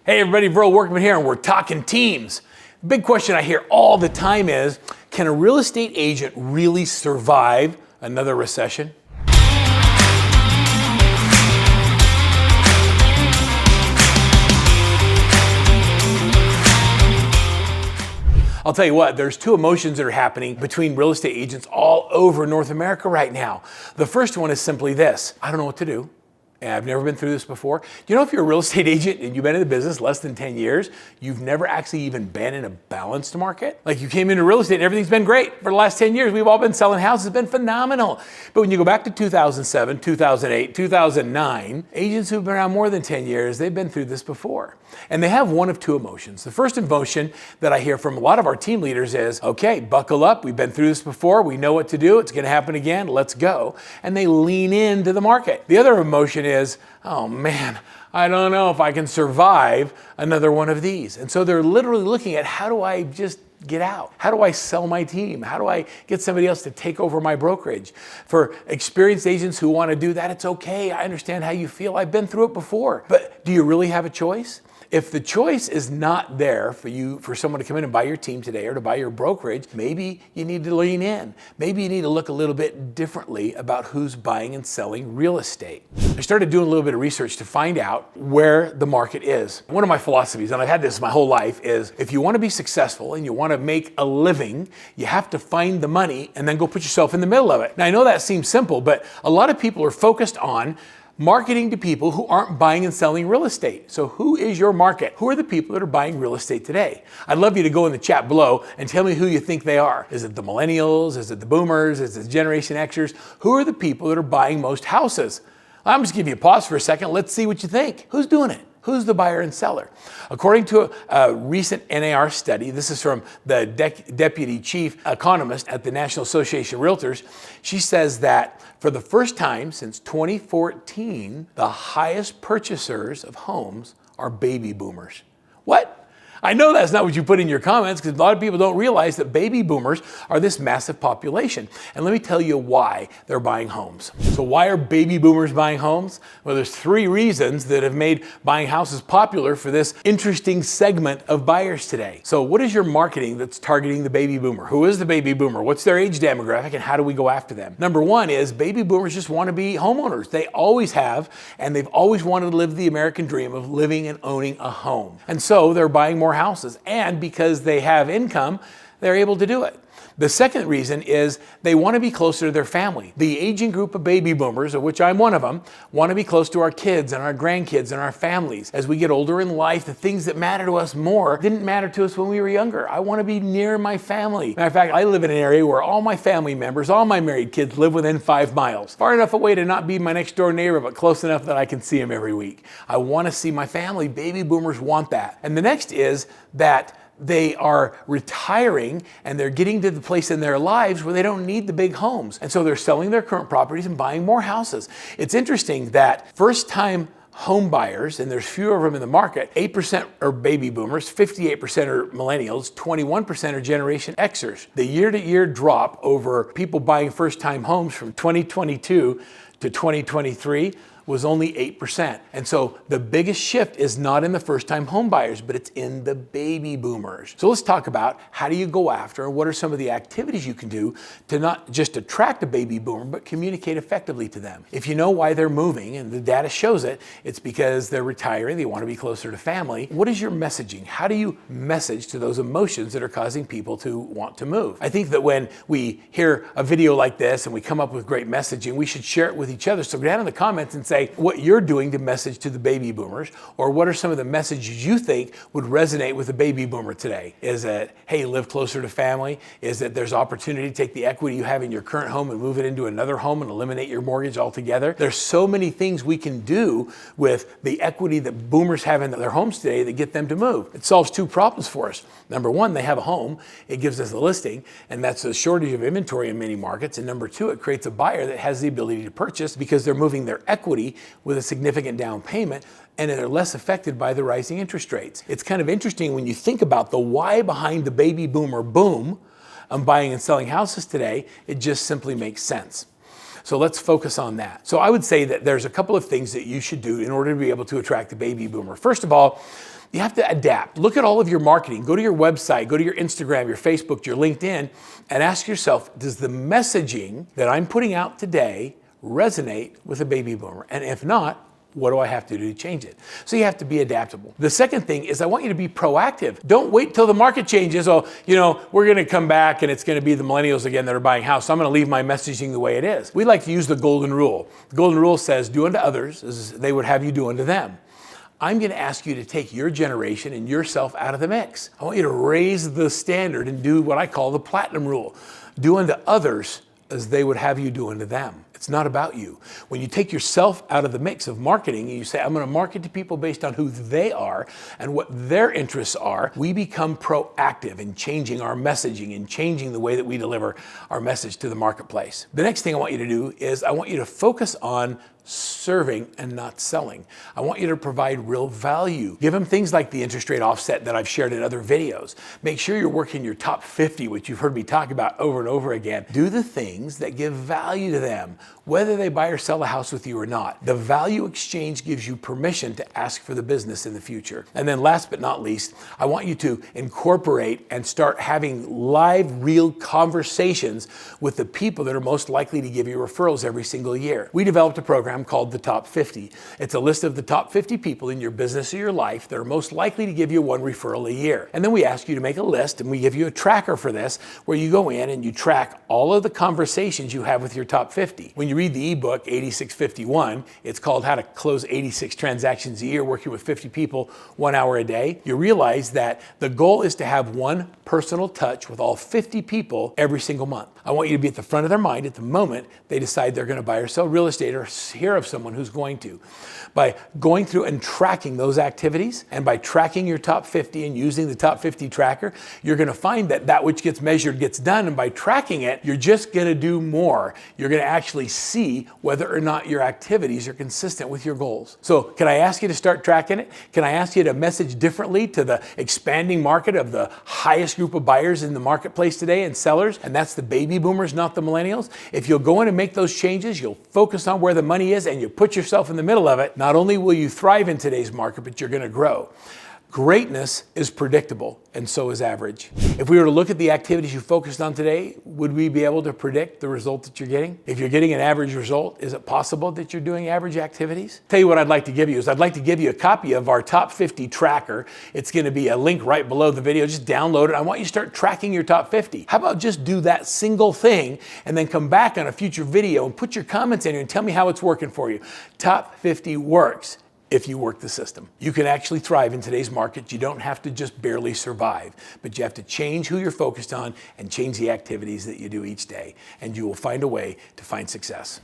Hey everybody, Verl, Workman here, and we're talking teams. Big question I hear all the time is, can a real estate agent really survive another recession? I'll tell you what, there's two emotions that are happening between real estate agents all over North America right now. The first one is simply this: I don't know what to do. And I've never been through this before. You know, if you're a real estate agent and you've been in the business less than 10 years, you've never actually even been in a balanced market. Like, you came into real estate and everything's been great. For the last 10 years, we've all been selling houses, it's been phenomenal. But when you go back to 2007, 2008, 2009, agents who've been around more than 10 years, they've been through this before. And they have one of two emotions. The first emotion that I hear from a lot of our team leaders is, okay, buckle up, we've been through this before, we know what to do, it's gonna happen again, let's go. And they lean into the market. The other emotion is, oh man, I don't know if I can survive another one of these. And so they're literally looking at, how do I just get out? How do I sell my team? How do I get somebody else to take over my brokerage? For experienced agents who want to do that, it's okay. I understand how you feel. I've been through it before. But do you really have a choice? If the choice is not there for someone to come in and buy your team today or to buy your brokerage, maybe you need to lean in. Maybe you need to look a little bit differently about who's buying and selling real estate. I started doing a little bit of research to find out where the market is. One of my philosophies, and I've had this my whole life, is if you want to be successful and you want to make a living, you have to find the money and then go put yourself in the middle of it. Now, I know that seems simple, but a lot of people are focused on marketing to people who aren't buying and selling real estate. So who is your market? Who are the people that are buying real estate today? I'd love you to go in the chat below and tell me who you think they are. Is it the millennials? Is it the boomers? Is it Generation Xers? Who are the people that are buying most houses? I'm just giving you a pause for a second. Let's see what you think. Who's doing it? Who's the buyer and seller? According to a recent NAR study, this is from the Deputy Chief Economist at the National Association of Realtors, she says that for the first time since 2014, the highest purchasers of homes are baby boomers. What? I know that's not what you put in your comments, because a lot of people don't realize that baby boomers are this massive population. And let me tell you why they're buying homes. So why are baby boomers buying homes? Well, there's three reasons that have made buying houses popular for this interesting segment of buyers today. So what is your marketing that's targeting the baby boomer? Who is the baby boomer? What's their age demographic, and how do we go after them? Number one is baby boomers just want to be homeowners. They always have, and they've always wanted to live the American dream of living and owning a home. And so they're buying more houses, and because they have income, they're able to do it. The second reason is they want to be closer to their family. The aging group of baby boomers, of which I'm one of them, want to be close to our kids and our grandkids and our families. As we get older in life, the things that matter to us more didn't matter to us when we were younger. I want to be near my family. Matter of fact, I live in an area where all my family members, all my married kids live within 5 miles. Far enough away to not be my next door neighbor, but close enough that I can see them every week. I want to see my family. Baby boomers want that. And the next is that they are retiring and they're getting to the place in their lives where they don't need the big homes. And so they're selling their current properties and buying more houses. It's interesting that first-time home buyers, and there's fewer of them in the market, 8% are baby boomers, 58% are millennials, 21% are Generation Xers. The year-to-year drop over people buying first-time homes from 2022 to 2023 was only 8%. And so the biggest shift is not in the first-time home buyers, but it's in the baby boomers. So let's talk about, how do you go after, and what are some of the activities you can do to not just attract a baby boomer, but communicate effectively to them. If you know why they're moving, and the data shows it, it's because they're retiring, they want to be closer to family. What is your messaging? How do you message to those emotions that are causing people to want to move? I think that when we hear a video like this and we come up with great messaging, we should share it with each other. So go down in the comments and say what you're doing to message to the baby boomers, or what are some of the messages you think would resonate with the baby boomer today? Is it, hey, live closer to family? Is it there's opportunity to take the equity you have in your current home and move it into another home and eliminate your mortgage altogether? There's so many things we can do with the equity that boomers have in their homes today that get them to move. It solves two problems for us. Number one, they have a home. It gives us a listing, and that's a shortage of inventory in many markets. And number two, it creates a buyer that has the ability to purchase because they're moving their equity with a significant down payment, and they're less affected by the rising interest rates. It's kind of interesting when you think about the why behind the baby boomer boom on buying and selling houses today. It just simply makes sense. So let's focus on that. So I would say that there's a couple of things that you should do in order to be able to attract the baby boomer. First of all, You have to adapt. Look at all of your marketing. Go to your website, go to your Instagram, your Facebook, your LinkedIn, and ask yourself, does the messaging that I'm putting out today resonate with a baby boomer? And if not, what do I have to do to change it? So you have to be adaptable. The second thing is I want you to be proactive. Don't wait till the market changes. Oh, we're going to come back and it's going to be the millennials again that are buying house. So I'm going to leave my messaging the way it is. We like to use the golden rule. The golden rule says, do unto others as they would have you do unto them. I'm going to ask you to take your generation and yourself out of the mix. I want you to raise the standard and do what I call the platinum rule. Do unto others as they would have you do unto them. It's not about you. When you take yourself out of the mix of marketing and you say, I'm going to market to people based on who they are and what their interests are, we become proactive in changing our messaging and changing the way that we deliver our message to the marketplace. The next thing I want you to do is I want you to focus on serving and not selling. I want you to provide real value. Give them things like the interest rate offset that I've shared in other videos. Make sure you're working your top 50, which you've heard me talk about over and over again. Do the things that give value to them, whether they buy or sell a house with you or not. The value exchange gives you permission to ask for the business in the future. And then last but not least, I want you to incorporate and start having live, real conversations with the people that are most likely to give you referrals every single year. We developed a program called the Top 50. It's a list of the top 50 people in your business or your life that are most likely to give you one referral a year. And then we ask you to make a list and we give you a tracker for this where you go in and you track all of the conversations you have with your top 50. When you read the ebook 8651, it's called How to Close 86 Transactions a Year Working with 50 People 1 hour a day. You realize that the goal is to have one personal touch with all 50 people every single month. I want you to be at the front of their mind at the moment they decide they're going to buy or sell real estate or hear of someone who's going to. By going through and tracking those activities and by tracking your top 50 and using the top 50 tracker, you're going to find that that which gets measured gets done. And by tracking it, you're just going to do more. You're going to actually see whether or not your activities are consistent with your goals. So can I ask you to start tracking it? Can I ask you to message differently to the expanding market of the highest group of buyers in the marketplace today and sellers? And that's the baby boomers, not the millennials. If you'll go in and make those changes, you'll focus on where the money is and you put yourself in the middle of it. Not only will you thrive in today's market, but you're going to grow. Greatness is predictable, and so is average. If we were to look at the activities you focused on today, would we be able to predict the result that you're getting? If you're getting an average result, is it possible that you're doing average activities? Tell you what I'd like to give you is I'd like to give you a copy of our top 50 tracker. It's going to be a link right below the video. Just download it. I want you to start tracking your top 50. How about just do that single thing and then come back on a future video and put your comments in here and tell me how it's working for you. Top 50 works if you work the system. You can actually thrive in today's market. You don't have to just barely survive, but you have to change who you're focused on and change the activities that you do each day, and you will find a way to find success.